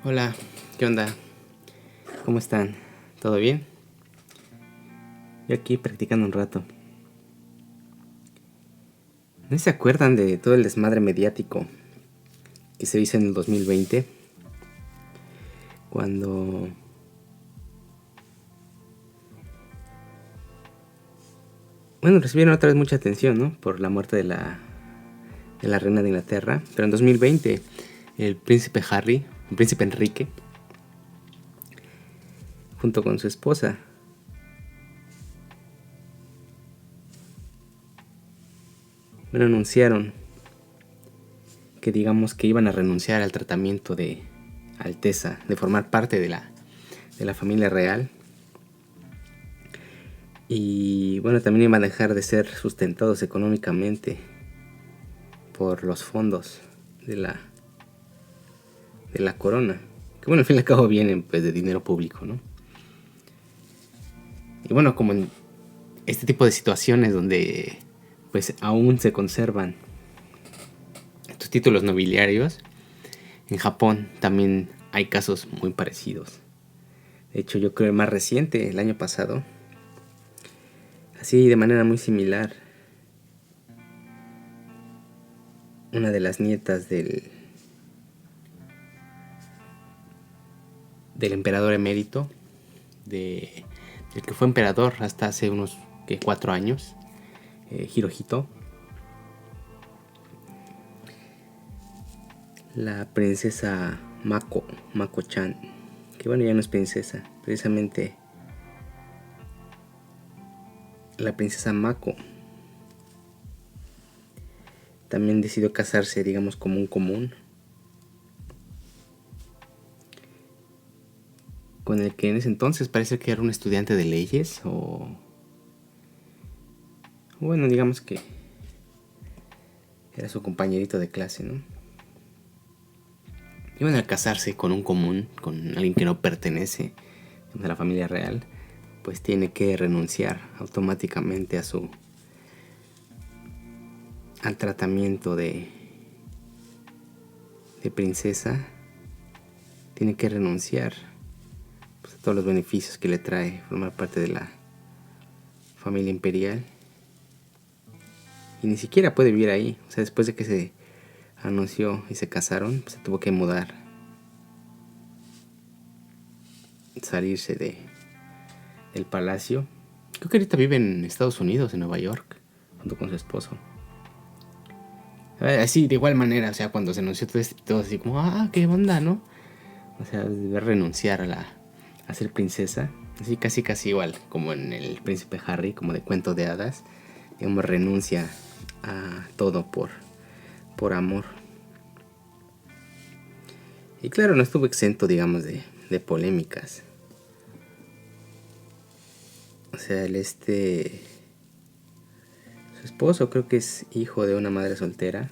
Hola, ¿qué onda? ¿Cómo están? ¿Todo bien? Yo aquí practicando un rato. ¿No se acuerdan de todo el desmadre mediático que se hizo en el 2020? Cuando, bueno, recibieron otra vez mucha atención, ¿no? Por la muerte de la reina de Inglaterra. Pero en 2020, el príncipe Harry, el príncipe Enrique, junto con su esposa, bueno, anunciaron que digamos que iban a renunciar al tratamiento de Alteza, de formar parte de la familia real. Y bueno, también iban a dejar de ser sustentados económicamente por los fondos de la corona. Que bueno, al fin y al cabo vienen pues de dinero público, ¿no? Y bueno, como en este tipo de situaciones donde pues aún se conservan estos títulos nobiliarios, en Japón también hay casos muy parecidos. De hecho, yo creo el más reciente, el año pasado, así de manera muy similar, una de las nietas del emperador emérito, del que fue emperador hasta hace unos 4 años, Hirohito, la princesa Mako-chan, que bueno, ya no es princesa, precisamente la princesa Mako también decidió casarse, digamos, como un común, con el que en ese entonces parece que era un estudiante de leyes o bueno, digamos que era su compañerito de clase, ¿no? Iban a casarse con un común, con alguien que no pertenece a la familia real, pues tiene que renunciar automáticamente al tratamiento de princesa. Tiene que renunciar pues, a todos los beneficios que le trae formar parte de la familia imperial. Y ni siquiera puede vivir ahí. O sea, después de que se anunció y se casaron, pues, se tuvo que mudar, salirse del palacio. Creo que ahorita vive en Estados Unidos, en Nueva York, junto con su esposo. Así, de igual manera, o sea, cuando se anunció todo así como, qué onda, ¿no? O sea, debe renunciar a ser princesa. Así casi igual, como en el príncipe Harry, como de cuento de hadas. Digamos, renuncia a todo por amor. Y claro, no estuvo exento, digamos, de polémicas. O sea, su esposo creo que es hijo de una madre soltera.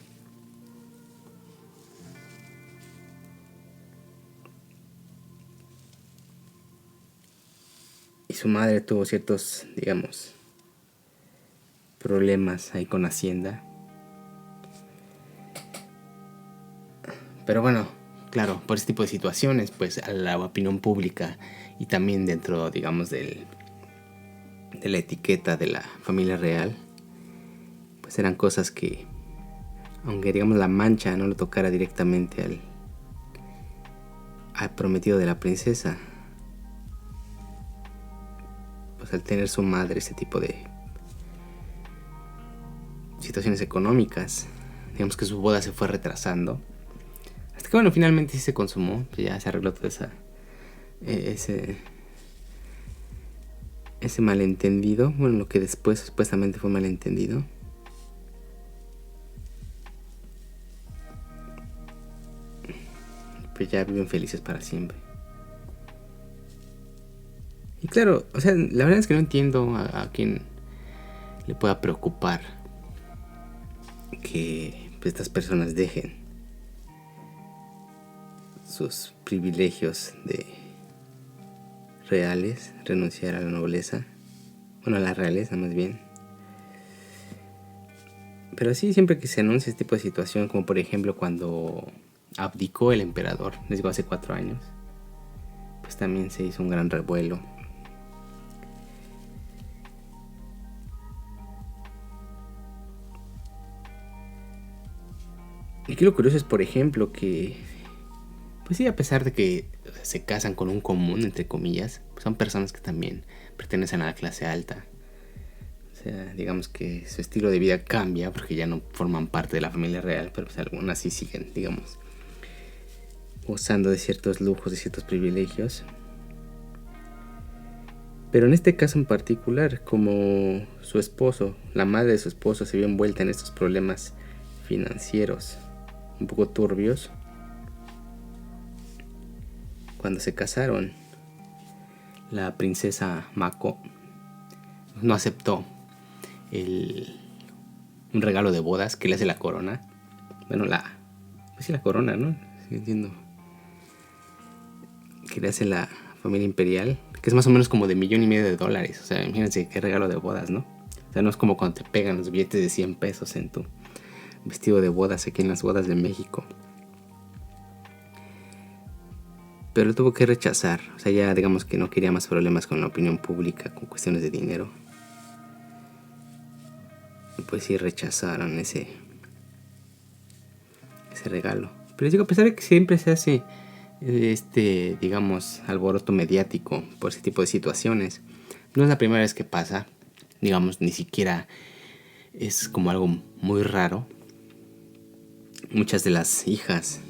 Y su madre tuvo ciertos, digamos, problemas ahí con Hacienda. Pero bueno, claro, por ese tipo de situaciones, pues a la opinión pública y también dentro, digamos, de la etiqueta de la familia real, pues eran cosas que, aunque digamos la mancha no le tocara directamente al prometido de la princesa, pues al tener su madre ese tipo de situaciones económicas, digamos que su boda se fue retrasando. Hasta que bueno, finalmente sí se consumó, pues ya se arregló todo ese malentendido, bueno, lo que después supuestamente fue malentendido. Pues ya viven felices para siempre. Y claro, o sea, la verdad es que no entiendo a quién le pueda preocupar que pues, estas personas dejen sus privilegios de reales, renunciar a la nobleza, bueno, a la realeza más bien. Pero sí, siempre que se anuncia este tipo de situación, como por ejemplo cuando abdicó el emperador, les digo, hace 4 años, pues también se hizo un gran revuelo. Y aquí lo curioso es, por ejemplo, que, pues sí, a pesar de que se casan con un común, entre comillas, pues son personas que también pertenecen a la clase alta. O sea, digamos que su estilo de vida cambia porque ya no forman parte de la familia real, pero pues algunas sí siguen, digamos, gozando de ciertos lujos, de ciertos privilegios. Pero en este caso en particular, como su esposo, la madre de su esposo, se vio envuelta en estos problemas financieros un poco turbios, cuando se casaron, la princesa Mako no aceptó un regalo de bodas que le hace la corona. Bueno, pues sí, la corona, ¿no? Sí, entiendo. Que le hace la familia imperial, que es más o menos como de $1.500.000. O sea, imagínense qué regalo de bodas, ¿no? O sea, no es como cuando te pegan los billetes de 100 pesos en tu vestido de bodas aquí en las bodas de México. Pero lo tuvo que rechazar. O sea, ya digamos que no quería más problemas con la opinión pública, con cuestiones de dinero. Y pues sí rechazaron ese regalo. Pero les digo, a pesar de que siempre se hace digamos, alboroto mediático por ese tipo de situaciones, no es la primera vez que pasa. Digamos, ni siquiera es como algo muy raro. Muchas de las hijas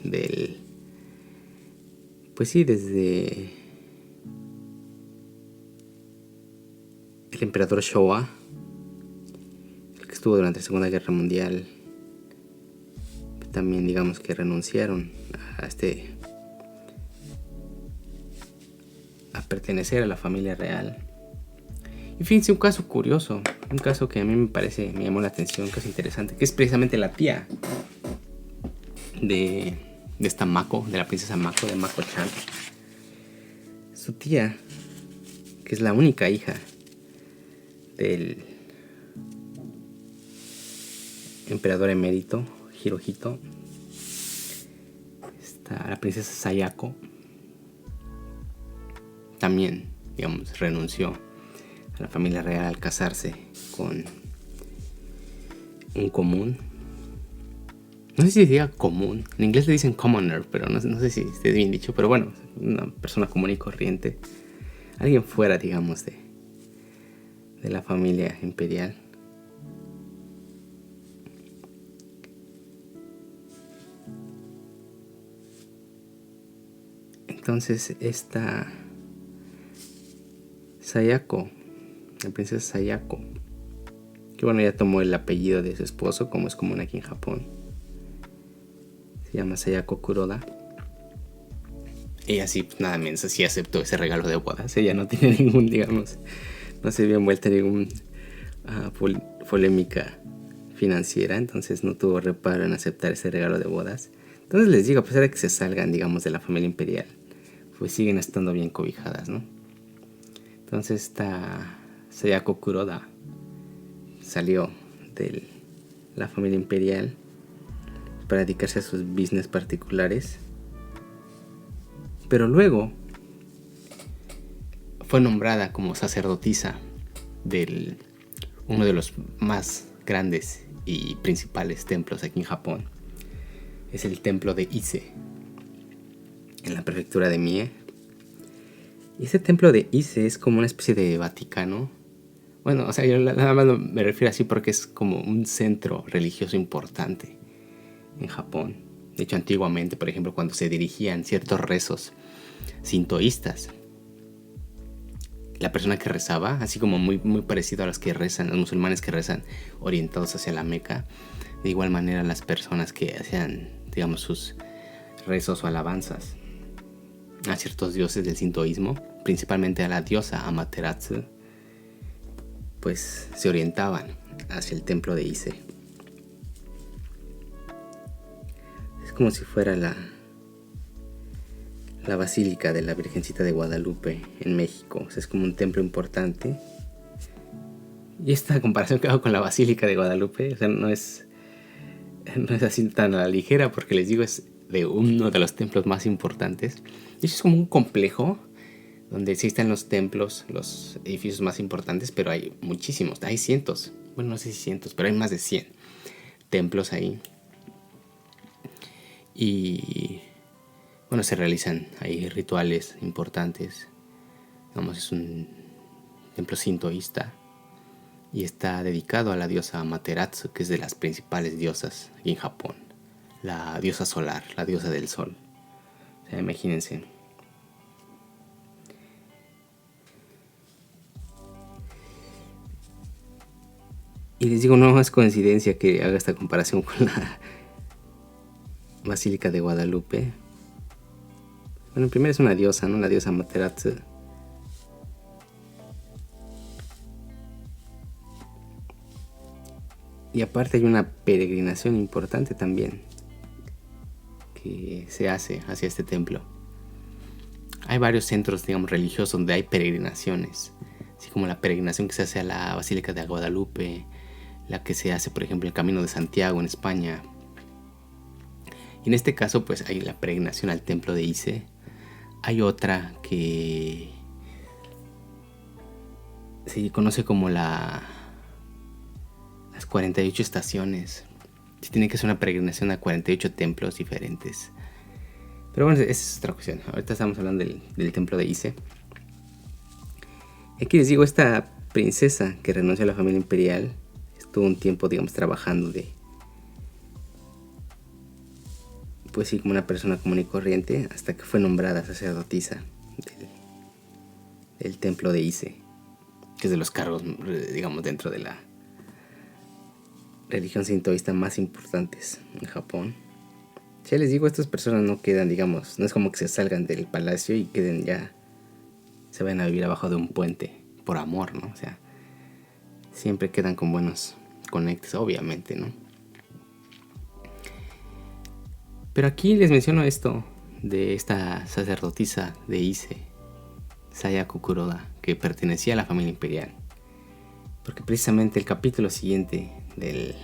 pues sí, desde el emperador Showa, el que estuvo durante la Segunda Guerra Mundial, también digamos que renunciaron a pertenecer a la familia real. Y fíjense, un caso curioso, un caso que a mí me llamó la atención, un caso interesante, que es precisamente la tía de esta Mako, de la princesa Mako, de Mako-chan. Su tía, que es la única hija del emperador emérito Hirohito, la princesa Sayako, también, digamos, renunció a la familia real al casarse con un común. No sé si diga común, en inglés le dicen commoner, pero no sé si esté bien dicho, pero bueno, una persona común y corriente, alguien fuera, digamos, de la familia imperial. Entonces esta Sayako, la princesa Sayako, que bueno, ya tomó el apellido de su esposo, como es común aquí en Japón, se llama Sayako Kuroda. Ella sí, nada menos, sí aceptó ese regalo de bodas. Ella no tiene ningún, digamos, no se vio envuelta en ningún polémica financiera, entonces no tuvo reparo en aceptar ese regalo de bodas. Entonces les digo, a pesar de que se salgan, digamos, de la familia imperial, pues siguen estando bien cobijadas, ¿no? Entonces esta Sayako Kuroda salió de la familia imperial para dedicarse a sus business particulares, pero luego fue nombrada como sacerdotisa de uno de los más grandes y principales templos aquí en Japón. Es el templo de Ise, en la prefectura de Mie. Y ese templo de Ise es como una especie de Vaticano. Bueno, o sea, yo nada más me refiero así porque es como un centro religioso importante en Japón. De hecho, antiguamente, por ejemplo, cuando se dirigían ciertos rezos sintoístas, la persona que rezaba, así como muy, muy parecido a los que rezan, los musulmanes que rezan orientados hacia la Meca, de igual manera las personas que hacían, digamos, sus rezos o alabanzas a ciertos dioses del sintoísmo, principalmente a la diosa Amaterasu, pues se orientaban hacia el templo de Ise. Es como si fuera la Basílica de la Virgencita de Guadalupe en México. O sea, es como un templo importante. Y esta comparación que hago con la Basílica de Guadalupe, o sea, no es así tan a la ligera, porque les digo, es de uno de los templos más importantes. Y eso es como un complejo donde existen los templos, los edificios más importantes, pero hay muchísimos, hay cientos, bueno, no sé si cientos, pero hay más de 100 templos ahí. Y bueno, se realizan ahí rituales importantes. Digamos, es un templo sintoísta y está dedicado a la diosa Amaterasu, que es de las principales diosas aquí en Japón. La diosa solar, la diosa del sol. O sea, imagínense. Y les digo, no es coincidencia que haga esta comparación con la Basílica de Guadalupe. Bueno, primero es una diosa, ¿no? La diosa Amaterasu. Y aparte hay una peregrinación importante también que se hace hacia este templo. Hay varios centros, digamos, religiosos donde hay peregrinaciones, así como la peregrinación que se hace a la Basílica de Guadalupe, la que se hace, por ejemplo, el Camino de Santiago en España. Y en este caso, pues hay la peregrinación al templo de Ise. Hay otra que se conoce como las 48 estaciones. Se tiene que hacer una peregrinación a 48 templos diferentes. Pero bueno, esa es otra cuestión. Ahorita estamos hablando del templo de Ise. Aquí les digo, esta princesa que renunció a la familia imperial estuvo un tiempo, digamos, trabajando pues sí, como una persona común y corriente, hasta que fue nombrada sacerdotisa del templo de Ise, que es de los cargos, digamos, dentro de la religión sintoísta más importantes en Japón. Ya les digo, estas personas no quedan, digamos, no es como que se salgan del palacio y queden ya, se vayan a vivir abajo de un puente por amor, ¿no? O sea, siempre quedan con buenos conectes, obviamente, ¿no? Pero aquí les menciono esto de esta sacerdotisa de Ise, Sayako Kuroda, que pertenecía a la familia imperial. Porque precisamente el capítulo siguiente del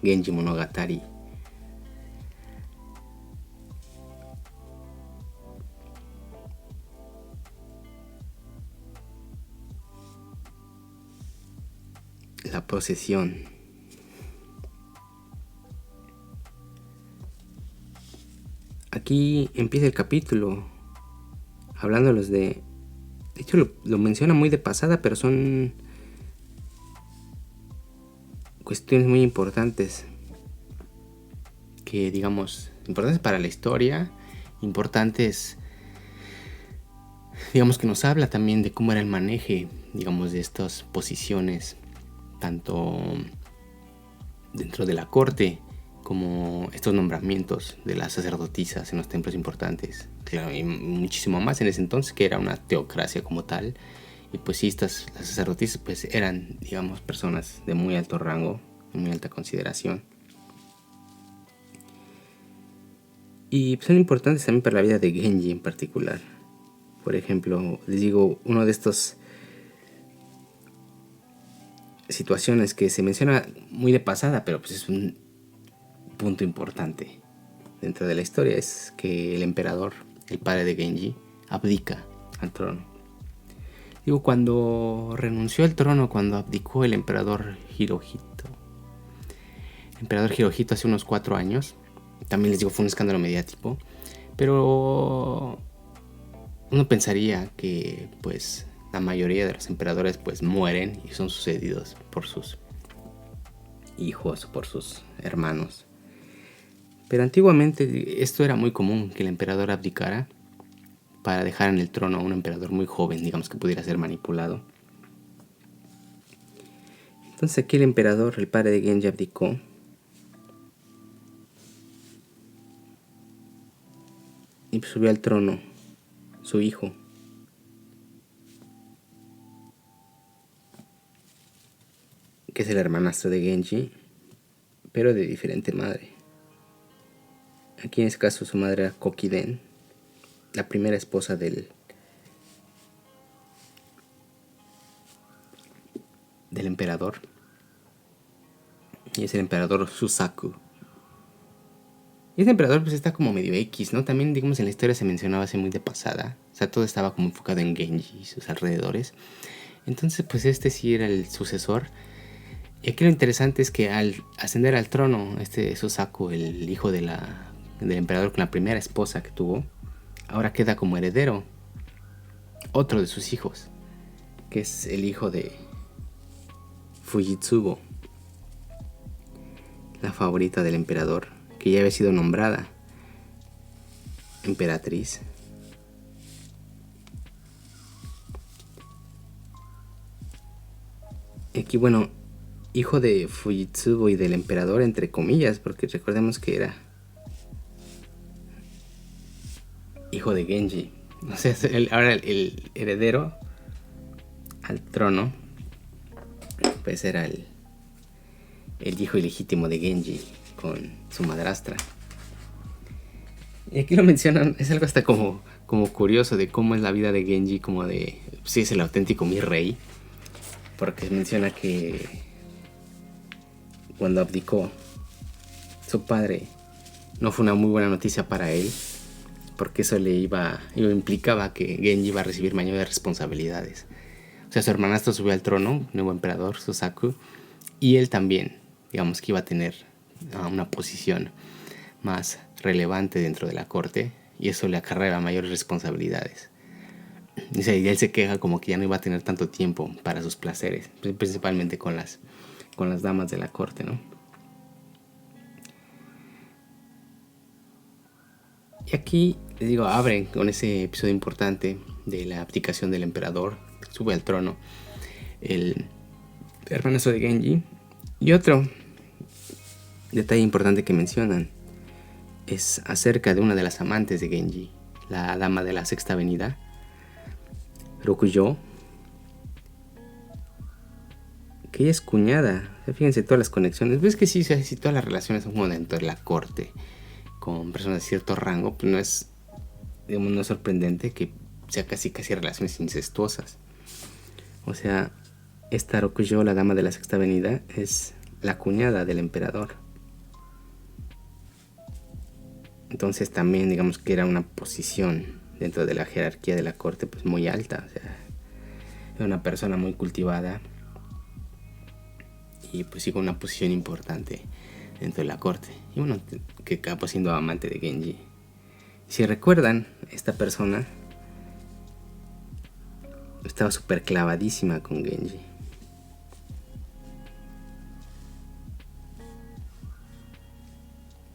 Genji Monogatari la procesión. Aquí empieza el capítulo hablándolos de hecho lo menciona muy de pasada, pero son cuestiones muy importantes que, digamos, importantes para la historia, importantes, digamos, que nos habla también de cómo era el maneje, digamos, de estas posiciones, tanto dentro de la corte como estos nombramientos de las sacerdotisas en los templos importantes. Claro, y muchísimo más en ese entonces, que era una teocracia como tal. Y pues sí, las sacerdotisas pues eran, digamos, personas de muy alto rango, de muy alta consideración. Y pues son importantes también para la vida de Genji en particular. Por ejemplo, les digo, uno de estos situaciones que se menciona muy de pasada, pero pues es un punto importante dentro de la historia, es que el emperador, el padre de Genji, abdica al trono. Digo, cuando renunció al trono, cuando abdicó el emperador Hirohito hace unos 4 años, también les digo, fue un escándalo mediático, pero uno pensaría que pues la mayoría de los emperadores pues mueren y son sucedidos por sus hijos, por sus hermanos. Pero antiguamente esto era muy común, que el emperador abdicara para dejar en el trono a un emperador muy joven, digamos, que pudiera ser manipulado. Entonces aquí el emperador, el padre de Genji, abdicó. Y subió al trono su hijo, que es el hermanastro de Genji, pero de diferente madre. Aquí en este caso su madre era Kokiden, la primera esposa del emperador. Y es el emperador Susaku. Y este emperador pues está como medio X, ¿no? También, digamos, en la historia se mencionaba así muy de pasada. O sea, todo estaba como enfocado en Genji y sus alrededores. Entonces, pues este sí era el sucesor. Y aquí lo interesante es que al ascender al trono, este Susaku, el hijo del emperador con la primera esposa que tuvo, ahora queda como heredero otro de sus hijos, que es el hijo de Fujitsubo, la favorita del emperador, que ya había sido nombrada emperatriz. Y aquí, bueno, hijo de Fujitsubo y del emperador, entre comillas, porque recordemos que era hijo de Genji. O sea, ahora el heredero al trono, pues era el hijo ilegítimo de Genji con su madrastra. Y aquí lo mencionan, es algo hasta como curioso de cómo es la vida de Genji, como de, sí es el auténtico mi rey, porque menciona que cuando abdicó su padre no fue una muy buena noticia para él, porque eso implicaba que Genji iba a recibir mayores responsabilidades. O sea, su hermanastro subió al trono, nuevo emperador, Susaku, y él también, digamos que iba a tener una posición más relevante dentro de la corte, y eso le acarreaba mayores responsabilidades. O sea, y él se queja como que ya no iba a tener tanto tiempo para sus placeres, principalmente con las damas de la corte, ¿no? Y aquí, les digo, abren con ese episodio importante de la abdicación del emperador, sube al trono el hermanazo de Genji. Y otro detalle importante que mencionan es acerca de una de las amantes de Genji, la dama de la Sexta Avenida, Rokuyo, que ella es cuñada. O sea, fíjense todas las conexiones. Ves que sí, todas las relaciones son como dentro de la corte, con personas de cierto rango, pues no es, digamos, no es sorprendente que sea casi relaciones incestuosas. O sea, esta Rokuyo, la dama de la Sexta Avenida, es la cuñada del emperador. Entonces también, digamos que era una posición dentro de la jerarquía de la corte pues muy alta. O sea, era una persona muy cultivada y pues sí con una posición importante dentro de la corte. Y bueno, que acabó siendo amante de Genji. Si recuerdan, esta persona estaba súper clavadísima con Genji.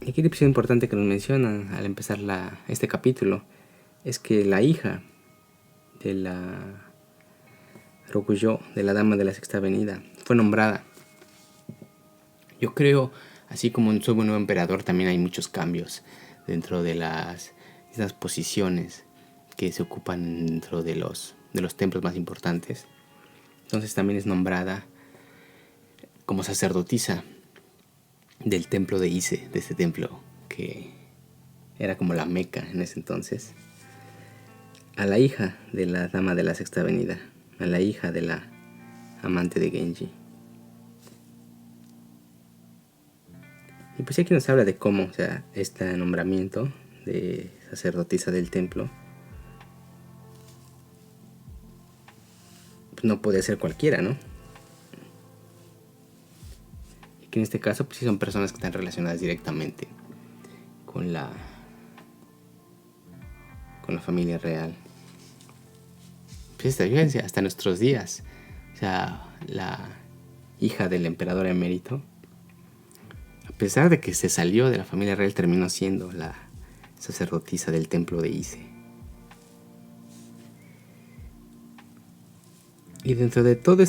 Y aquí el episodio importante que nos mencionan al empezar este capítulo es que la hija de la Rokuyo, de la dama de la Sexta Avenida, fue nombrada. Yo creo, así como en Soy un nuevo emperador, también hay muchos cambios dentro de estas posiciones que se ocupan dentro de los templos más importantes. Entonces también es nombrada como sacerdotisa del templo de Ise, de ese templo que era como la Meca en ese entonces, a la hija de la dama de la Sexta Avenida, a la hija de la amante de Genji. Y pues aquí nos habla de cómo, o sea, este nombramiento de sacerdotisa del templo pues no puede ser cualquiera, ¿no? Y que en este caso pues sí son personas que están relacionadas directamente con la familia real. Pues fíjense, hasta nuestros días, o sea, la hija del emperador emérito, a pesar de que se salió de la familia real, terminó siendo la sacerdotisa del templo de Ise. Y dentro de todo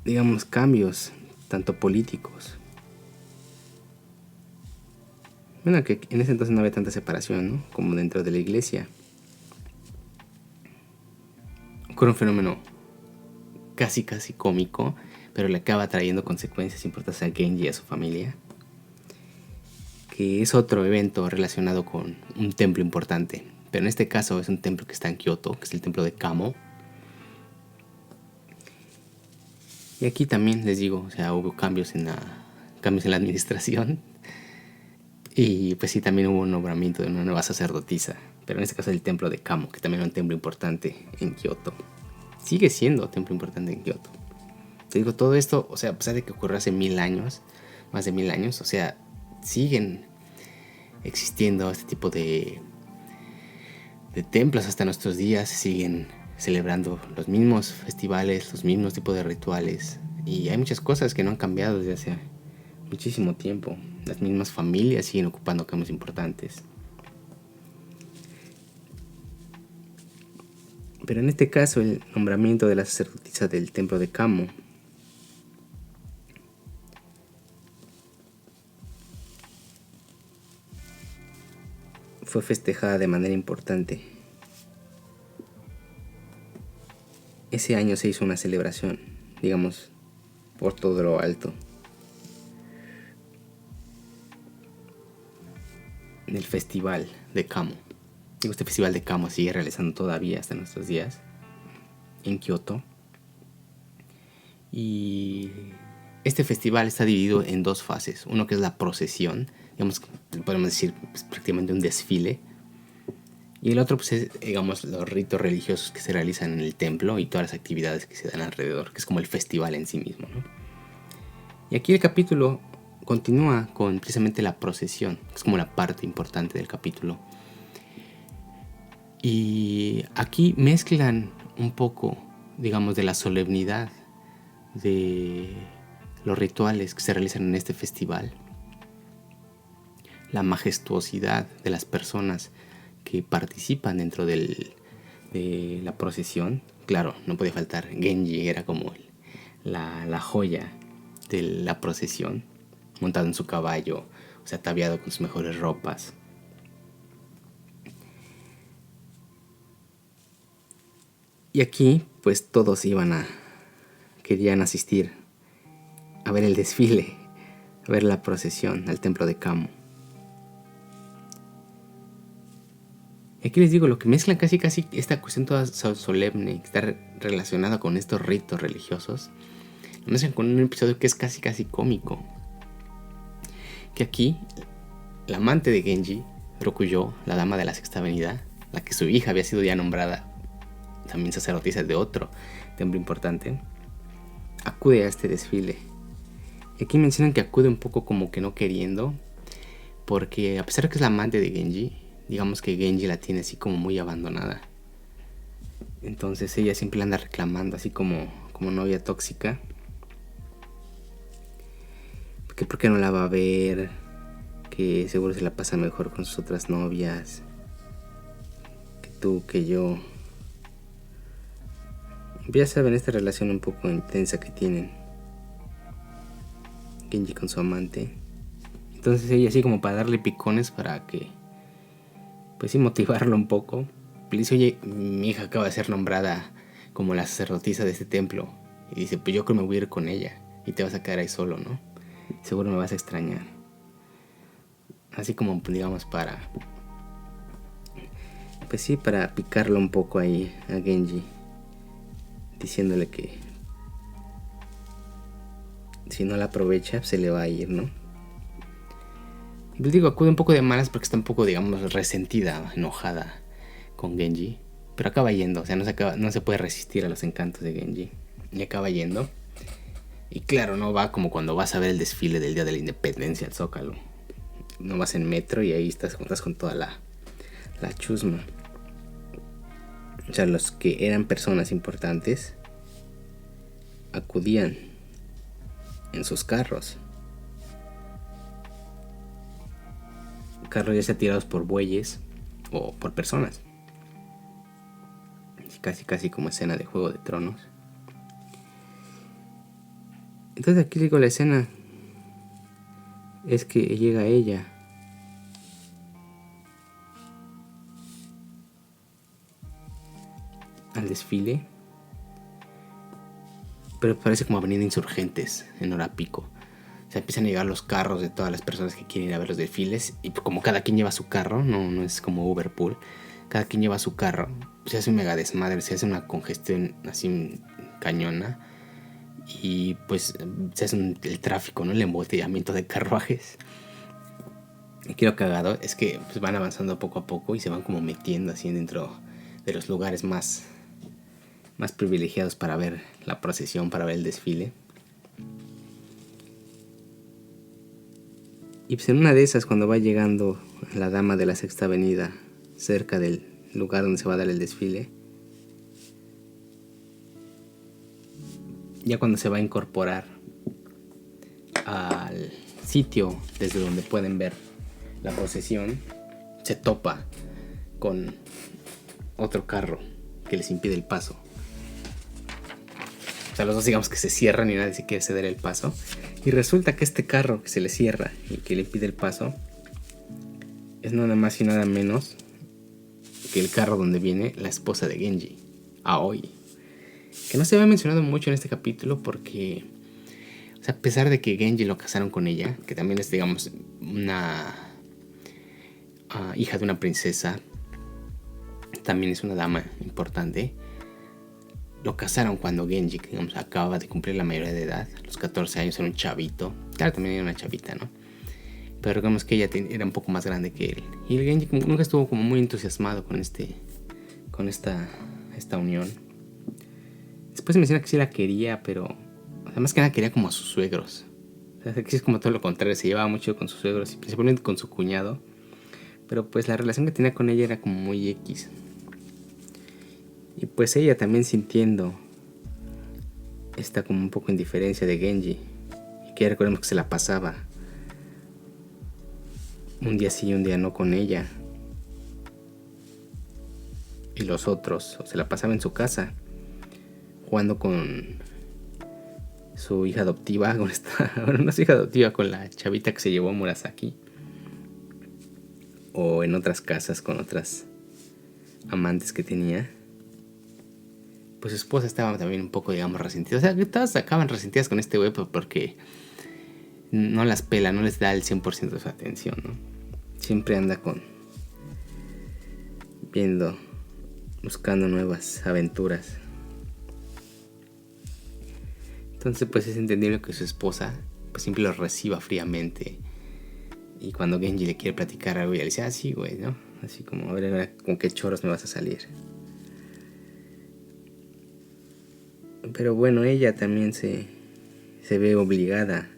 digamos, cambios, tanto políticos, bueno, que en ese entonces no había tanta separación, ¿no?, como dentro de la iglesia. Ocurre un fenómeno casi cómico, pero le acaba trayendo consecuencias importantes a Genji y a su familia, que es otro evento relacionado con un templo importante, pero en este caso es un templo que está en Kioto, que es el templo de Kamo. Y aquí también les digo, o sea, hubo cambios en la administración, Y pues sí, también hubo un nombramiento de una nueva sacerdotisa, pero en este caso el templo de Kamo, que también era un templo importante en Kioto. Sigue siendo un templo importante en Kioto. Te digo, todo esto, o sea, a pesar de que ocurrió hace 1000 años, más de 1000 años, o sea, siguen existiendo este tipo de templos hasta nuestros días, siguen celebrando los mismos festivales, los mismos tipos de rituales, y hay muchas cosas que no han cambiado desde hace muchísimo tiempo. Las mismas familias siguen ocupando cargos importantes. Pero en este caso, el nombramiento de la sacerdotisa del templo de Kamo fue festejada de manera importante. Ese año se hizo una celebración, digamos, por todo lo alto. En el festival de Kamo. Este festival de Kamo sigue realizando todavía hasta nuestros días en Kioto. Y este festival está dividido en dos fases. Uno que es la procesión, digamos, podemos decir pues, prácticamente un desfile. Y el otro pues es, digamos, los ritos religiosos que se realizan en el templo y todas las actividades que se dan alrededor, que es como el festival en sí mismo, ¿no? Y aquí el capítulo continúa con precisamente la procesión, que es como la parte importante del capítulo. Y aquí mezclan un poco, digamos, de la solemnidad de los rituales que se realizan en este festival, la majestuosidad de las personas que participan dentro de la procesión. Claro, no podía faltar Genji, era como la joya de la procesión, montado en su caballo, o sea, ataviado con sus mejores ropas. Y aquí, pues todos querían asistir a ver el desfile, a ver la procesión al templo de Kamo. Y aquí les digo, lo que mezclan casi esta cuestión toda solemne, que está relacionada con estos ritos religiosos, lo mezclan con un episodio que es casi cómico. Que aquí, la amante de Genji, Rokuyo, la dama de la Sexta Avenida, la que su hija había sido ya nombrada también sacerdotisa de otro templo importante, acude a este desfile. Y aquí mencionan que acude un poco como que no queriendo, porque a pesar de que es la amante de Genji, digamos que Genji la tiene así como muy abandonada. Entonces ella siempre la anda reclamando, así como novia tóxica. Que por qué no la va a ver, que seguro se la pasa mejor con sus otras novias, que tú, que yo. Ya saben, esta relación un poco intensa que tienen Genji con su amante. Entonces ella así como para darle picones para que, pues sí, motivarlo un poco. Le dice, oye, mi hija acaba de ser nombrada como la sacerdotisa de este templo. Y dice, pues yo creo que me voy a ir con ella y te vas a quedar ahí solo, ¿no? Seguro me vas a extrañar. Así como, digamos, pues sí, para picarlo un poco ahí a Genji, diciéndole que si no la aprovecha se le va a ir, ¿no? Y les digo, acude un poco de malas porque está un poco, digamos, resentida, enojada con Genji, pero acaba yendo, o sea, no se puede resistir a los encantos de Genji y acaba yendo. Y claro, no va como cuando vas a ver el desfile del Día de la Independencia al Zócalo. No vas en metro y ahí estás con toda la chusma. O sea, los que eran personas importantes acudían en sus carros ya sea tirados por bueyes o por personas. Casi como escena de Juego de Tronos. Entonces aquí digo, la escena es que llega ella al desfile, pero parece como avenida Insurgentes en hora pico. O sea, empiezan a llegar los carros de todas las personas que quieren ir a ver los desfiles, y como cada quien lleva su carro, no es como Uberpool, cada quien lleva su carro, se hace un mega desmadre, se hace una congestión así cañona, y pues se hace el tráfico, ¿no? El embotellamiento de carruajes. Y aquí lo cagado es que pues, van avanzando poco a poco y se van como metiendo así dentro de los lugares más privilegiados para ver la procesión, para ver el desfile. Y pues en una de esas, cuando va llegando la dama de la Sexta Avenida cerca del lugar donde se va a dar el desfile, ya cuando se va a incorporar al sitio desde donde pueden ver la procesión, se topa con otro carro que les impide el paso. O sea, los dos digamos que se cierran y nadie se quiere ceder el paso. Y resulta que este carro que se le cierra y que le impide el paso es nada más y nada menos que el carro donde viene la esposa de Genji, Aoi. Que no se había mencionado mucho en este capítulo porque, o sea, a pesar de que Genji lo casaron con ella, que también es, digamos, una hija de una princesa, también es una dama importante. Lo casaron cuando Genji, digamos, acababa de cumplir la mayoría de edad. A los 14 años era un chavito. Claro, también era una chavita, ¿no? Pero digamos que ella era un poco más grande que él. Y el Genji nunca estuvo como muy entusiasmado con esta unión. Después se menciona que sí la quería, pero además que nada quería como a sus suegros. O sea, que es como todo lo contrario, se llevaba mucho con sus suegros y principalmente con su cuñado. Pero pues la relación que tenía con ella era como muy X. Y pues ella también sintiendo esta como un poco indiferencia de Genji. Y que ya recordemos que se la pasaba un día sí y un día no con ella. Y los otros, o se la pasaba en su casa jugando con su hija adoptiva, bueno, no su hija adoptiva, con la chavita que se llevó a Murasaki. O en otras casas con otras amantes que tenía. Pues su esposa estaba también un poco, digamos, resentida. O sea, que todas acaban resentidas con este güey porque no las pela, no les da el 100% de su atención, ¿no? Siempre anda buscando nuevas aventuras. Entonces, pues es entendible que su esposa pues siempre lo reciba fríamente. Y cuando Genji le quiere platicar algo, ella le dice, sí, güey, ¿no? Así como, a ver, ¿con qué choros me vas a salir? Pero bueno, ella también se ve obligada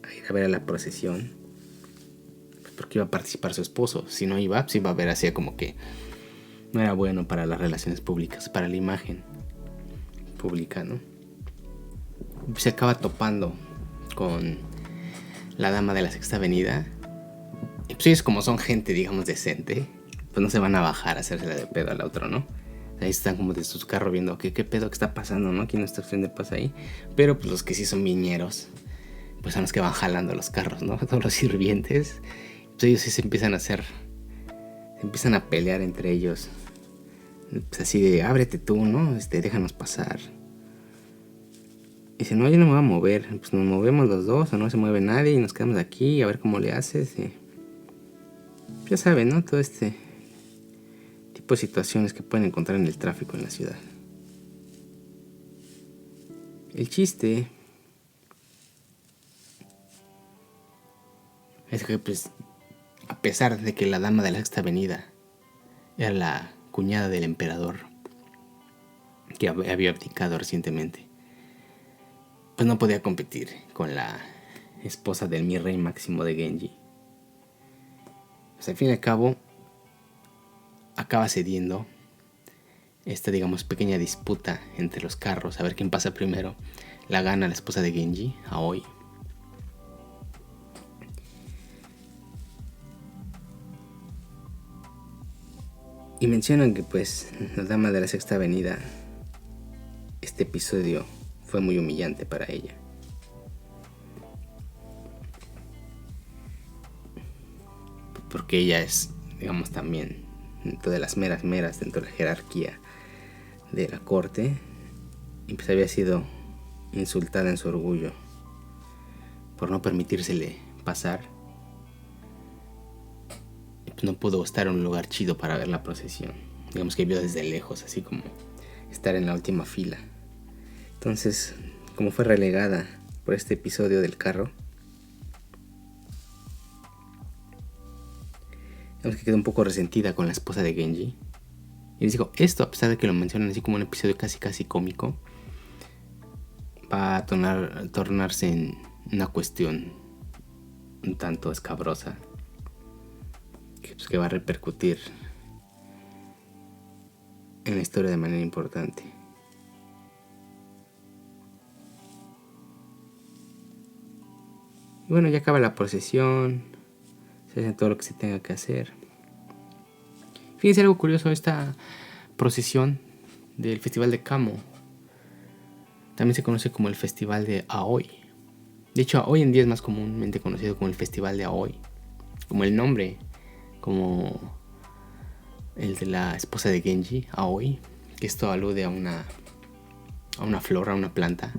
a ir a ver a la procesión, pues porque iba a participar su esposo. Si no iba, pues iba a ver así como que no era bueno para las relaciones públicas, para la imagen pública, ¿no? Se acaba topando con la dama de la Sexta Avenida. Y pues ellos, como son gente, digamos, decente, pues no se van a bajar a hacérsela de pedo al otro, ¿no? Ahí están como de sus carros viendo qué pedo que está pasando, ¿no? ¿Quién está haciendo paz ahí? Pero pues los que sí son viñeros, pues son los que van jalando los carros, ¿no? Todos los sirvientes. Pues ellos sí se empiezan a pelear entre ellos. Pues así de, ábrete tú, ¿no? Déjanos pasar. Y dice, no, yo no me voy a mover. Pues nos movemos los dos o no se mueve nadie y nos quedamos aquí a ver cómo le haces. Y ya saben, ¿no? Todo este tipo de situaciones que pueden encontrar en el tráfico en la ciudad. El chiste es que, pues, a pesar de que la dama de la Sexta Avenida era la cuñada del emperador que había abdicado recientemente, pues no podía competir con la esposa del mi rey máximo de Genji. Pues al fin y al cabo acaba cediendo esta, digamos, pequeña disputa entre los carros, a ver quién pasa primero. La gana la esposa de Genji, Aoi. Y mencionan que pues la dama de la Sexta Avenida, este episodio fue muy humillante para ella. Porque ella es, digamos, también dentro de las meras dentro de la jerarquía de la corte. Y pues había sido insultada en su orgullo por no permitírsele pasar. Y pues no pudo estar en un lugar chido para ver la procesión. Digamos que vio desde lejos, así como estar en la última fila. Entonces, como fue relegada por este episodio del carro, Digamos que queda un poco resentida con la esposa de Genji. Y les digo, esto, a pesar de que lo mencionan así como un episodio casi cómico, va a tornarse en una cuestión un tanto escabrosa, que va a repercutir en la historia de manera importante. Y bueno, ya acaba la procesión, se hace todo lo que se tenga que hacer. Fíjense algo curioso, esta procesión del Festival de Kamo también se conoce como el Festival de Aoi. De hecho, hoy en día es más comúnmente conocido como el Festival de Aoi, como el nombre, como el de la esposa de Genji, Aoi, que esto alude a una flor, a una planta,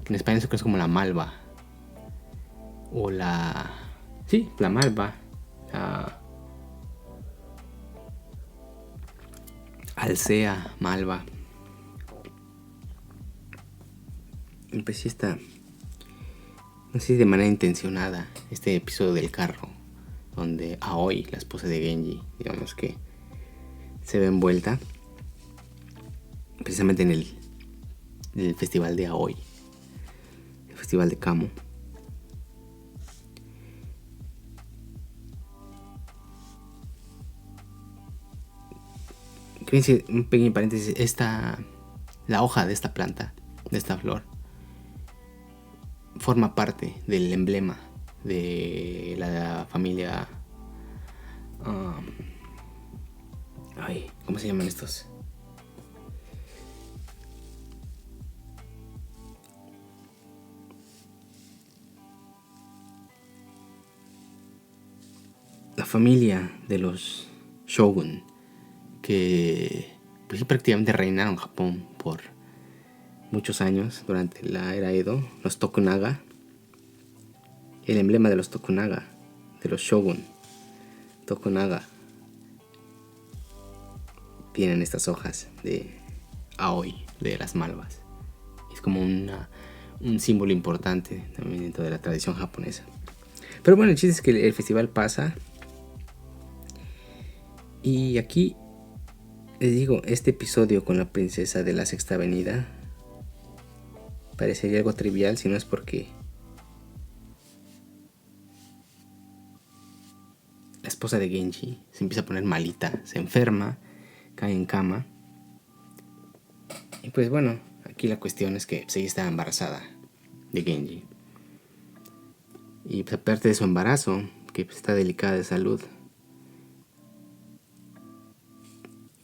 que en español se conoce como la malva, o la malva, la alcea, malva. Y pues sí está, no sé si de manera intencionada, este episodio del carro, donde Aoi, la esposa de Genji, digamos que se ve envuelta precisamente en el festival de Aoi, el festival de Kamo. Fíjense, un pequeño paréntesis, la hoja de esta planta, de esta flor, forma parte del emblema de la familia. ¿Cómo se llaman estos? La familia de los shogun, que pues sí, prácticamente reinaron Japón por muchos años durante la era Edo, los Tokunaga. El emblema de los Tokunaga, de los shogun Tokunaga, tienen estas hojas de Aoi, de las malvas. Es como un símbolo importante también dentro de la tradición japonesa. Pero bueno, el chiste es que el festival pasa. Y aquí les digo, este episodio con la princesa de la Sexta Avenida parecería algo trivial si no es porque la esposa de Genji se empieza a poner malita, se enferma, cae en cama. Y pues bueno, aquí la cuestión es que ella está embarazada de Genji. Y pues aparte de su embarazo, que pues está delicada de salud,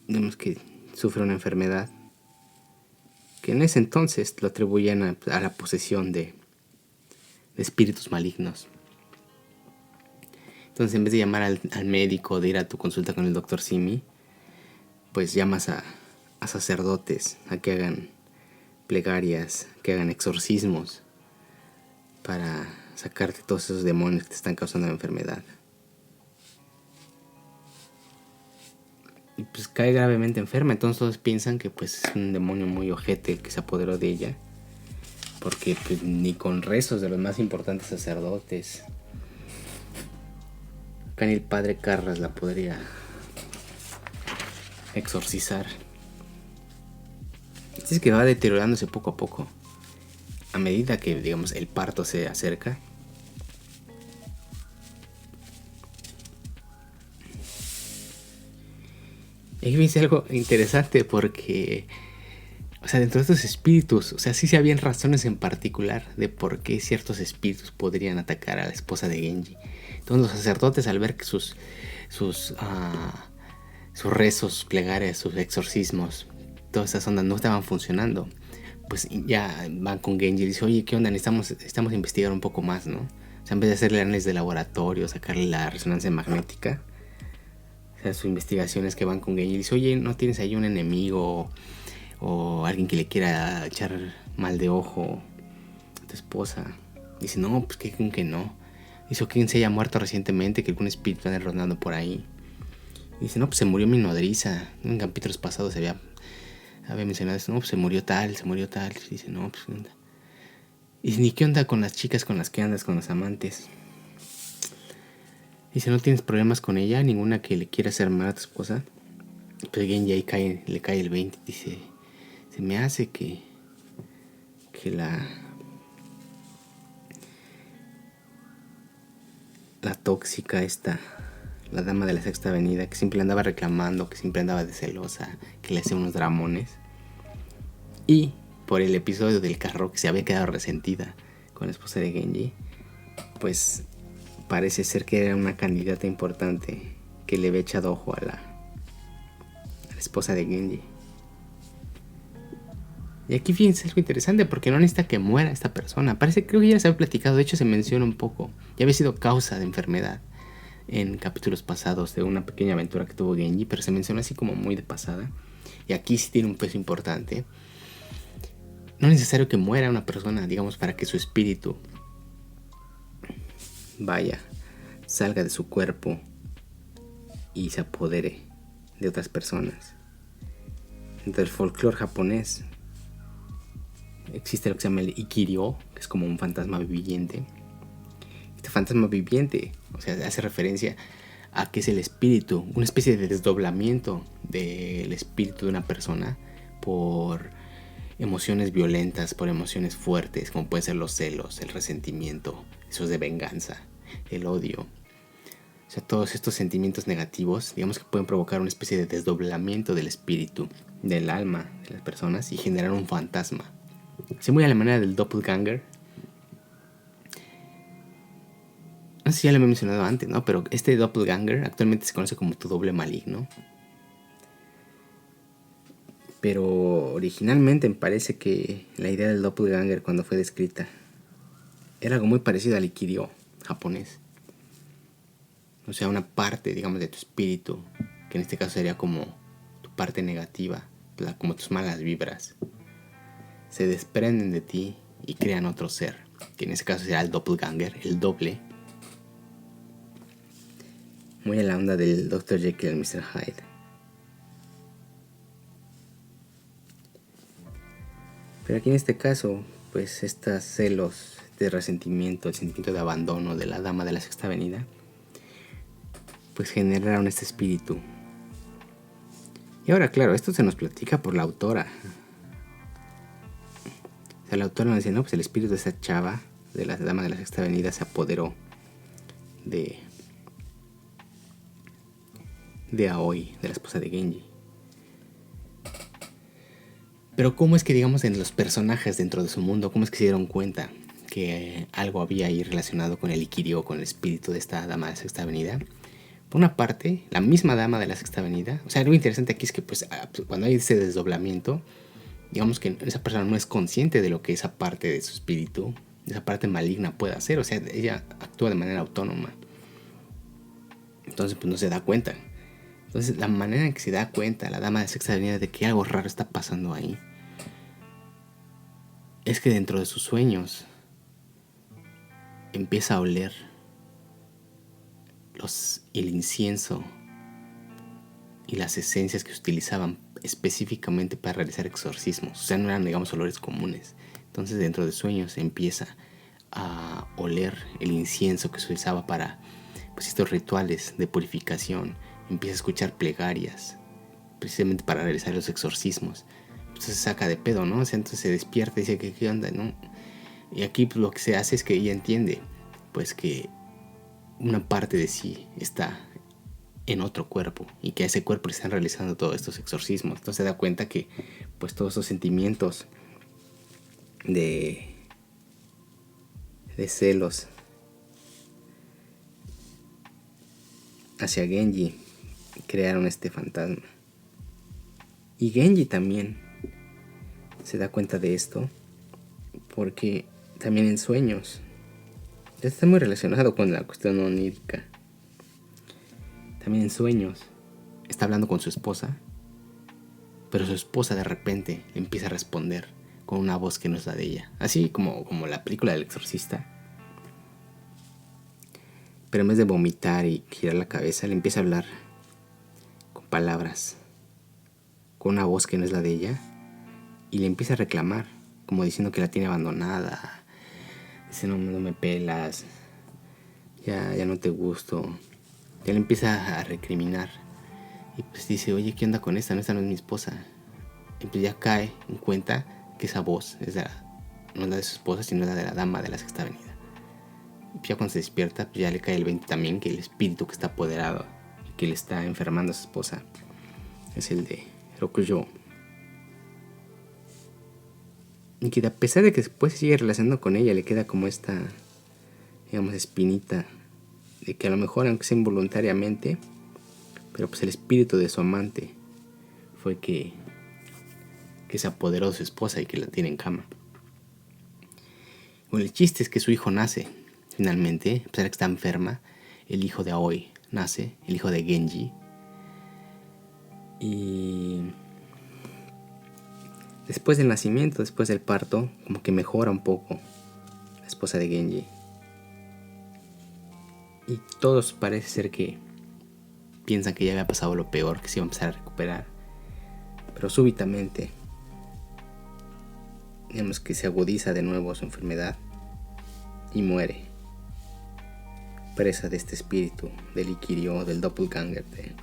vemos que sufre una enfermedad que en ese entonces lo atribuían a la posesión de espíritus malignos. Entonces, en vez de llamar al médico, de ir a tu consulta con el doctor Simi, pues llamas a sacerdotes a que hagan plegarias, que hagan exorcismos para sacarte todos esos demonios que te están causando la enfermedad. Y pues cae gravemente enferma, entonces todos piensan que pues es un demonio muy ojete que se apoderó de ella, porque pues, ni con rezos de los más importantes sacerdotes, acá ni el padre Carras la podría exorcizar. Así es que va deteriorándose poco a poco a medida que, digamos, el parto se acerca. Y aquí me dice algo interesante porque, o sea, dentro de estos espíritus, o sea, sí se habían razones en particular de por qué ciertos espíritus podrían atacar a la esposa de Genji. Entonces los sacerdotes, al ver que sus rezos, sus plegarias, sus exorcismos, todas esas ondas no estaban funcionando, pues ya van con Genji y dicen, oye, ¿qué onda? Necesitamos investigar un poco más, ¿no? O sea, en vez de hacerle análisis de laboratorio, sacarle la resonancia magnética, o sea, sus investigaciones que van con Genji y dice, oye, ¿no tienes ahí un enemigo o alguien que le quiera echar mal de ojo a tu esposa? Dice, no, pues que creen que no. Dice, ¿quién se haya muerto recientemente? Que algún espíritu ande rondando por ahí. Dice, no, pues se murió mi nodriza. En capítulos pasados había mencionado esto. No, pues se murió tal. Dice, no, pues ¿qué onda? Y dice, ¿ni qué onda con las chicas con las que andas, con los amantes? Dice, no tienes problemas con ella, ninguna que le quiera hacer mal a tu esposa. Pues Genji ahí le cae el 20. Dice, se me hace que la tóxica esta, la dama de la Sexta Avenida, que siempre andaba reclamando, que siempre andaba de celosa, que le hacía unos dramones. Y por el episodio del carro, que se había quedado resentida con la esposa de Genji, pues parece ser que era una candidata importante que le había echado ojo a la esposa de Genji. Y aquí fíjense algo interesante, porque no necesita que muera esta persona. Creo que ya se había platicado, de hecho se menciona un poco. Ya había sido causa de enfermedad en capítulos pasados de una pequeña aventura que tuvo Genji, pero se menciona así como muy de pasada. Y aquí sí tiene un peso importante. No es necesario que muera una persona, digamos, para que su espíritu salga de su cuerpo y se apodere de otras personas. Dentro del folclore japonés existe lo que se llama el Ikiryo, que es como un fantasma viviente. Este fantasma viviente, o sea, hace referencia a que es el espíritu, una especie de desdoblamiento del espíritu de una persona por emociones violentas, por emociones fuertes, como pueden ser los celos, el resentimiento, esos de venganza, el odio. O sea, todos estos sentimientos negativos, digamos que pueden provocar una especie de desdoblamiento del espíritu, del alma de las personas y generar un fantasma. Es muy a la manera del doppelganger. No sé si ya lo he mencionado antes, ¿no? Pero este doppelganger actualmente se conoce como tu doble maligno. Pero originalmente me parece que la idea del doppelganger, cuando fue descrita, era algo muy parecido al Ikiryo japonés. O sea, una parte, digamos, de tu espíritu, que en este caso sería como tu parte negativa, como tus malas vibras, se desprenden de ti y crean otro ser, que en este caso será el doppelganger, el doble. Muy a la onda del Dr. Jekyll y el Mr. Hyde. Pero aquí en este caso, pues estos celos de resentimiento, el sentimiento de abandono de la dama de la Sexta Avenida, pues generaron este espíritu. Y ahora, claro, esto se nos platica por la autora. O sea, la autora nos dice, no, pues el espíritu de esa chava, de la dama de la Sexta Avenida, se apoderó de Aoi, de la esposa de Genji. Pero ¿cómo es que, digamos, en los personajes dentro de su mundo, cómo es que se dieron cuenta que algo había ahí relacionado con el Ikiryo, con el espíritu de esta dama de la Sexta Avenida? Por una parte, la misma dama de la Sexta Avenida, o sea, algo interesante aquí es que pues cuando hay ese desdoblamiento, digamos que esa persona no es consciente de lo que esa parte de su espíritu, esa parte maligna puede hacer, o sea, ella actúa de manera autónoma. Entonces pues no se da cuenta. Entonces la manera en que se da cuenta la dama de Sexta Avenida de que algo raro está pasando ahí es que dentro de sus sueños empieza a oler el incienso y las esencias que se utilizaban específicamente para realizar exorcismos. O sea, no eran, digamos, olores comunes. Entonces dentro de sueños empieza a oler el incienso que se usaba para pues, estos rituales de purificación. Empieza a escuchar plegarias precisamente para realizar los exorcismos. Entonces se saca de pedo, ¿no? O sea, entonces se despierta y dice, ¿qué onda, no? Y aquí pues, lo que se hace es que ella entiende pues que una parte de sí está en otro cuerpo y que a ese cuerpo le están realizando todos estos exorcismos. Entonces se da cuenta que pues todos esos sentimientos de celos hacia Genji crearon este fantasma. Y Genji también se da cuenta de esto porque también en sueños está muy relacionado con la cuestión onírica. También en sueños está hablando con su esposa, pero su esposa de repente le empieza a responder con una voz que no es la de ella, así como la película del exorcista. Pero en vez de vomitar y girar la cabeza, le empieza a hablar con palabras, con una voz que no es la de ella, y le empieza a reclamar, como diciendo que la tiene abandonada. Dice, no me pelas, ya no te gusto, Ya le empieza a recriminar. Y pues dice, oye, ¿qué onda con esta? No, esta no es mi esposa. Y pues ya cae en cuenta que esa voz no es la de su esposa, sino la de la dama de la Sexta Avenida. Y pues ya cuando se despierta, pues ya le cae el 20 también, que el espíritu que está apoderado, que le está enfermando a su esposa, es el de Rokuyo. Y que a pesar de que después se sigue relacionando con ella, le queda como esta, digamos, espinita de que a lo mejor, aunque sea involuntariamente, pero pues el espíritu de su amante fue que se apoderó de su esposa y que la tiene en cama. Bueno, el chiste es que su hijo nace finalmente, a pesar de que está enferma. El hijo de Aoi nace, el hijo de Genji. Y después del nacimiento, después del parto, como que mejora un poco la esposa de Genji. Y todos parece ser que piensan que ya había pasado lo peor, que se iba a empezar a recuperar. Pero súbitamente, digamos que se agudiza de nuevo su enfermedad y muere, presa de este espíritu del Ikiryo, del doppelganger, de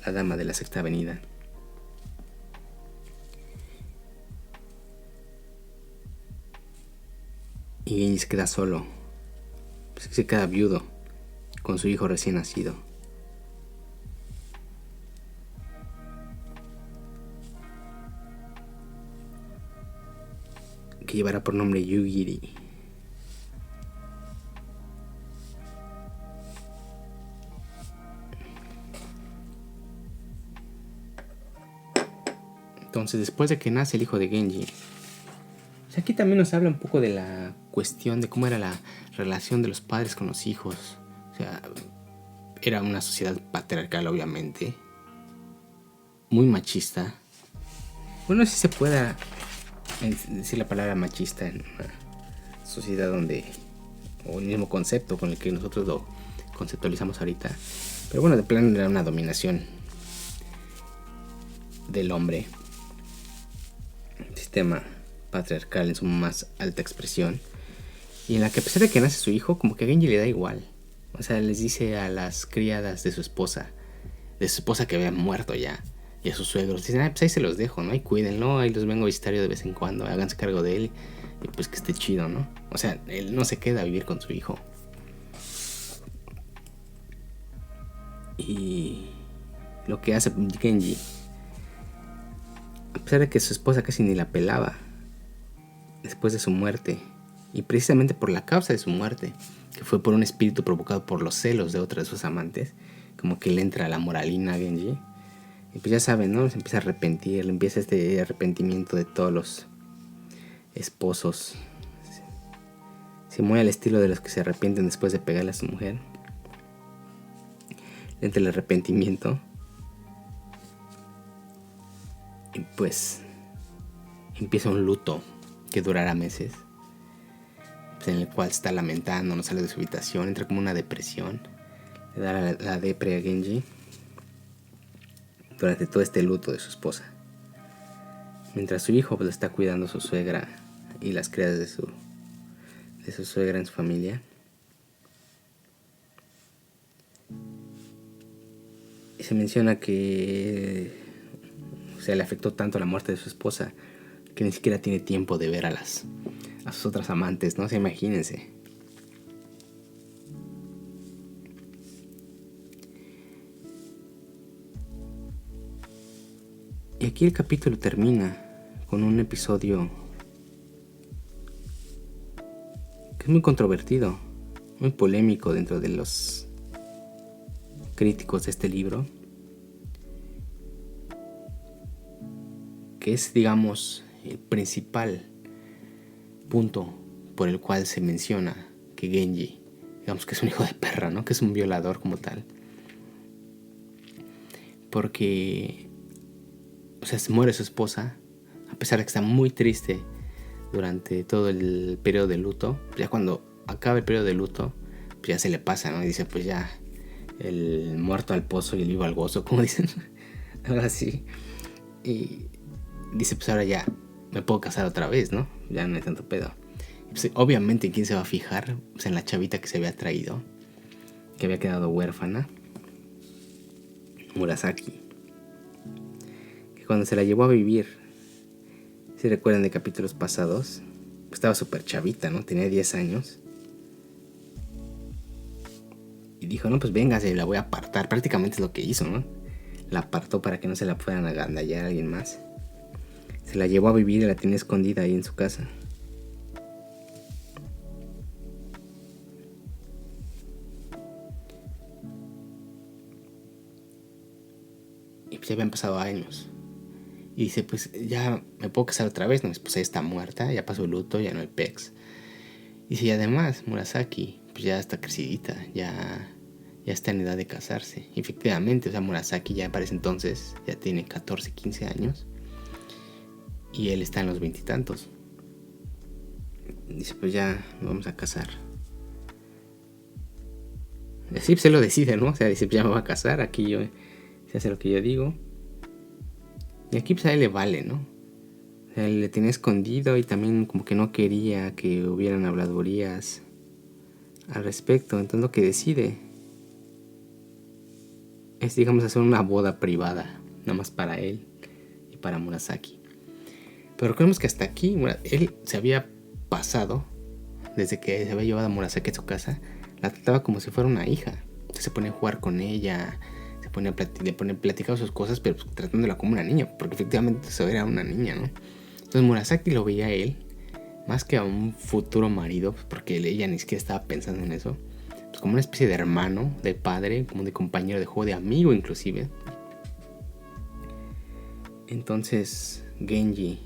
la dama de la Sexta Avenida. Y Genji se queda solo, se queda viudo con su hijo recién nacido. Que llevará por nombre Yugiri. Entonces, después de que nace el hijo de Genji, aquí también nos habla un poco de la cuestión de cómo era la relación de los padres con los hijos. O sea, era una sociedad patriarcal, obviamente, muy machista. Bueno, no sé si se pueda decir la palabra machista en una sociedad donde, o el mismo concepto con el que nosotros lo conceptualizamos ahorita, pero bueno, de plano era una dominación del hombre, sistema patriarcal en su más alta expresión, y en la que a pesar de que nace su hijo, como que a Genji le da igual. O sea, les dice a las criadas de su esposa que había muerto ya, y a sus suegros, dicen, pues ahí se los dejo, ¿no? Ahí cuídenlo, ahí los vengo a visitar yo de vez en cuando, háganse cargo de él, y pues que esté chido, ¿no? O sea, él no se queda a vivir con su hijo. Y lo que hace Genji, a pesar de que su esposa casi ni la pelaba después de su muerte, y precisamente por la causa de su muerte, que fue por un espíritu provocado por los celos de otra de sus amantes, como que le entra la moralina a Genji, y pues ya saben, ¿no? Se empieza a arrepentir, le empieza este arrepentimiento de todos los esposos. Se mueve al estilo de los que se arrepienten después de pegarle a su mujer. Le entra el arrepentimiento. Y pues empieza un luto que durará meses, pues en el cual está lamentando, no sale de su habitación, entra como una depresión, le da la depre a Genji durante todo este luto de su esposa, mientras su hijo pues, está cuidando a su suegra y las criadas de su suegra en su familia. Y se menciona que le afectó tanto la muerte de su esposa que ni siquiera tiene tiempo de ver a sus otras amantes, ¿no? O sea, imagínense. Y aquí el capítulo termina con un episodio que es muy controvertido, muy polémico dentro de los críticos de este libro, que es, digamos, el principal punto por el cual se menciona que Genji, digamos que es un hijo de perra, ¿no? Que es un violador como tal. Porque, o sea, se muere su esposa, a pesar de que está muy triste durante todo el periodo de luto. Ya cuando acaba el periodo de luto, pues ya se le pasa, ¿no? Y dice, pues ya, el muerto al pozo y el vivo al gozo, como dicen. Algo así. Y dice, pues ahora ya me puedo casar otra vez, ¿no? Ya no hay tanto pedo. Pues, obviamente, ¿quién se va a fijar? Pues en la chavita que se había traído. que había quedado huérfana, Murasaki, que cuando se la llevó a vivir, si recuerdan de capítulos pasados, estaba súper chavita, ¿no? Tenía 10 años. Y dijo, no, pues véngase, la voy a apartar. Prácticamente es lo que hizo, ¿no? La apartó para que no se la fueran a agandallar a alguien más. Se la llevó a vivir y la tenía escondida ahí en su casa. Y pues ya habían pasado años. Y dice, pues ya me puedo casar otra vez, ¿no? Mi esposa ya está muerta, ya pasó el luto, ya no hay pex. Y dice, y además, Murasaki, pues ya está crecidita, ya está en edad de casarse. Y efectivamente, o sea, Murasaki ya para ese entonces ya tiene 14, 15 años. Y él está en los 20 y tantos. Dice, pues ya nos vamos a casar. Y así pues él lo decide, ¿no? O sea, dice, pues ya me voy a casar, aquí yo se hace lo que yo digo. Y aquí pues a él le vale, ¿no? O sea, él le tenía escondido y también como que no quería que hubieran habladurías al respecto. Entonces lo que decide es, digamos, hacer una boda privada, nada más para él y para Murasaki. Pero recordemos que hasta aquí él se había pasado, desde que se había llevado a Murasaki a su casa, la trataba como si fuera una hija. Entonces se ponía a jugar con ella, le ponía a platicar sus cosas, pero pues, tratándola como una niña, porque efectivamente eso era una niña, ¿no? Entonces Murasaki lo veía a él más que a un futuro marido, pues, porque ella ni siquiera estaba pensando en eso, pues como una especie de hermano, de padre, como de compañero de juego, de amigo inclusive. Entonces Genji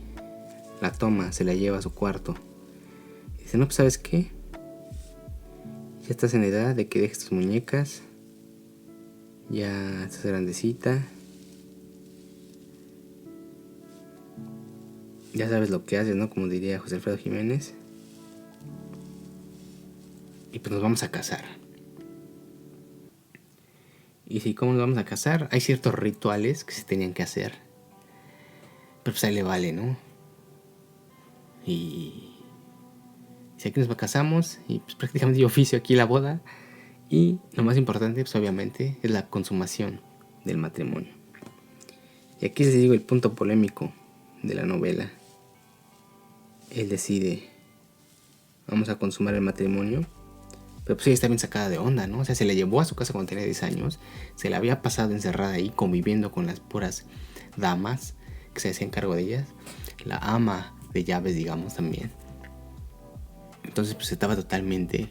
la toma, se la lleva a su cuarto y dice, no, pues ¿sabes qué? Ya estás en edad de que dejes tus muñecas, ya estás grandecita, ya sabes lo que haces, ¿no? Como diría José Alfredo Jiménez. Y pues nos vamos a casar. Y si, ¿cómo nos vamos a casar? Hay ciertos rituales que se tenían que hacer, pero pues ahí le vale, ¿no? Y si aquí nos casamos, y pues prácticamente yo oficio aquí la boda. Y lo más importante, pues obviamente, es la consumación del matrimonio. Y aquí les digo el punto polémico de la novela. Él decide, vamos a consumar el matrimonio. Pero pues ella está bien sacada de onda, ¿no? O sea, se la llevó a su casa cuando tenía 10 años. Se la había pasado encerrada ahí, conviviendo con las puras damas que se hacían cargo de ellas. La ama de llaves, digamos, también. Entonces pues estaba totalmente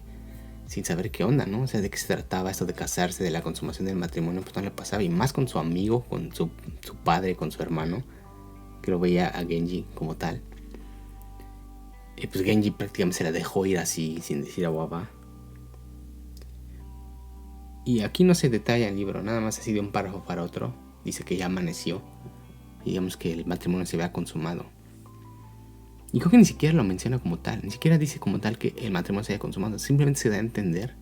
sin saber qué onda, ¿no? O sea, de qué se trataba esto de casarse, de la consumación del matrimonio, pues no le pasaba. Y más con su amigo, con su padre, con su hermano, que lo veía a Genji como tal. Y pues Genji prácticamente se la dejó ir así, sin decir a guapa. Y aquí no se detalla el libro, nada más así de un párrafo para otro. Dice que ya amaneció. Y digamos que el matrimonio se había consumado. Y creo que ni siquiera lo menciona como tal. Ni siquiera dice como tal que el matrimonio se haya consumado. Simplemente se da a entender.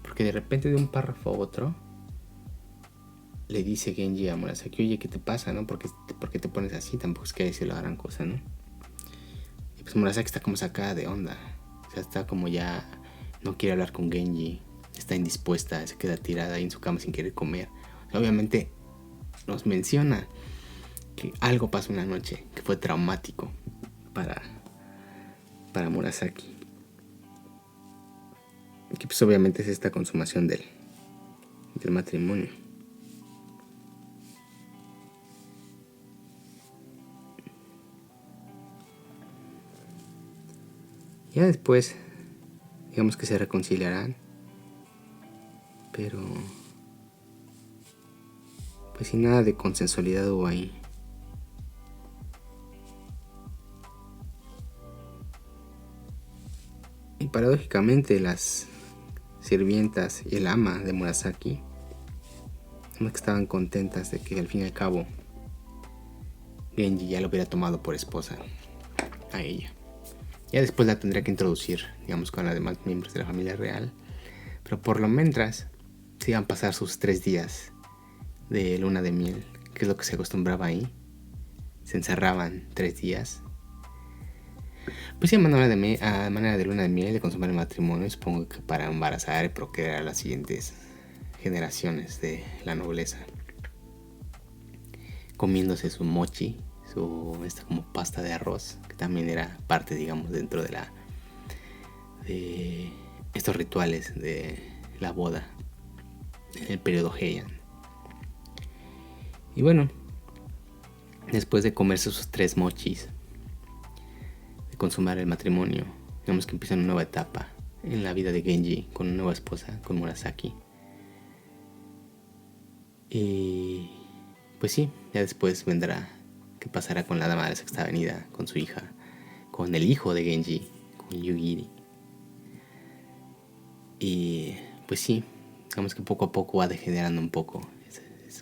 Porque de repente de un párrafo a otro le dice Genji a Murasaki, oye, ¿qué te pasa, no? ¿Por qué te pones así? Tampoco es que decir la gran cosa, ¿no? Y pues Murasaki está como sacada de onda. O sea, está como ya... no quiere hablar con Genji. Está indispuesta, se queda tirada ahí en su cama sin querer comer. O sea, obviamente nos menciona que algo pasó una noche que fue traumático para Murasaki. Y pues obviamente es esta consumación del matrimonio. Ya después, digamos que se reconciliarán. Pero pues sin nada de consensualidad hubo ahí. Y paradójicamente las sirvientas y el ama de Murasaki que estaban contentas de que al fin y al cabo Genji ya lo hubiera tomado por esposa a ella. Ya después la tendría que introducir, digamos, con los demás miembros de la familia real. Pero por lo mientras se iban a pasar sus 3 días de luna de miel, que es lo que se acostumbraba ahí. Se encerraban 3 días. Pues sí, a manera de luna de miel, de consumar el matrimonio, supongo que para embarazar y procrear a las siguientes generaciones de la nobleza, comiéndose su mochi, esta como pasta de arroz, que también era parte, digamos, dentro de estos rituales de la boda en el periodo Heian. Y bueno, después de comerse sus 3 mochis, de consumar el matrimonio, digamos que empieza una nueva etapa en la vida de Genji con una nueva esposa, con Murasaki. Y pues sí, ya después vendrá qué pasará con la dama de la Sexta Avenida, con su hija, con el hijo de Genji, con Yugiri. Y pues sí, digamos que poco a poco va degenerando un poco.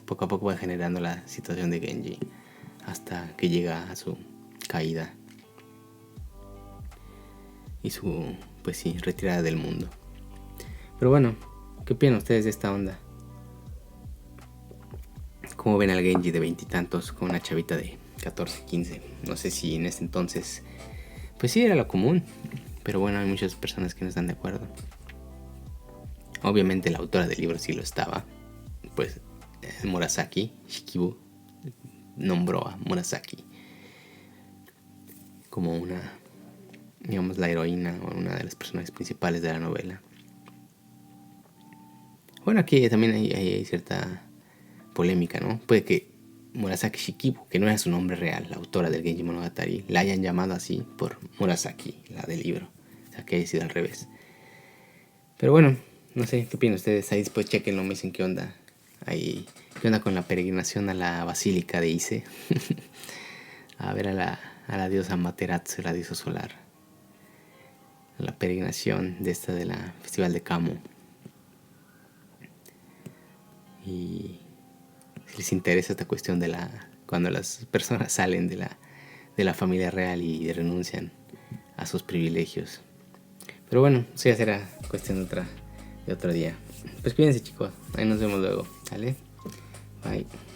Poco a poco va generando la situación de Genji hasta que llega a su caída y su, pues sí, retirada del mundo. Pero bueno, ¿qué opinan ustedes de esta onda? ¿Cómo ven al Genji de 20 y tantos con una chavita de 14, 15? No sé si en ese entonces, pues sí, era lo común, pero bueno, hay muchas personas que no están de acuerdo. Obviamente la autora del libro sí lo estaba, pues Murasaki Shikibu nombró a Murasaki como una, digamos, la heroína o una de las personajes principales de la novela. Bueno, aquí también hay cierta polémica, ¿no? Puede que Murasaki Shikibu, que no era su nombre real, la autora del Genji Monogatari, la hayan llamado así por Murasaki, la del libro, o sea que haya sido al revés. Pero bueno, no sé, ¿qué opinan ustedes? Ahí después chequenlo, me dicen qué onda. Ahí, ¿qué onda con la peregrinación a la Basílica de Ise? A ver a la diosa Amaterasu, la diosa solar. A la peregrinación de esta de la Festival de Kamo. Y si les interesa esta cuestión de cuando las personas salen de la familia real y renuncian a sus privilegios. Pero bueno, eso ya será cuestión de otro día. Pues cuídense, chicos, ahí nos vemos luego, ¿vale? Bye.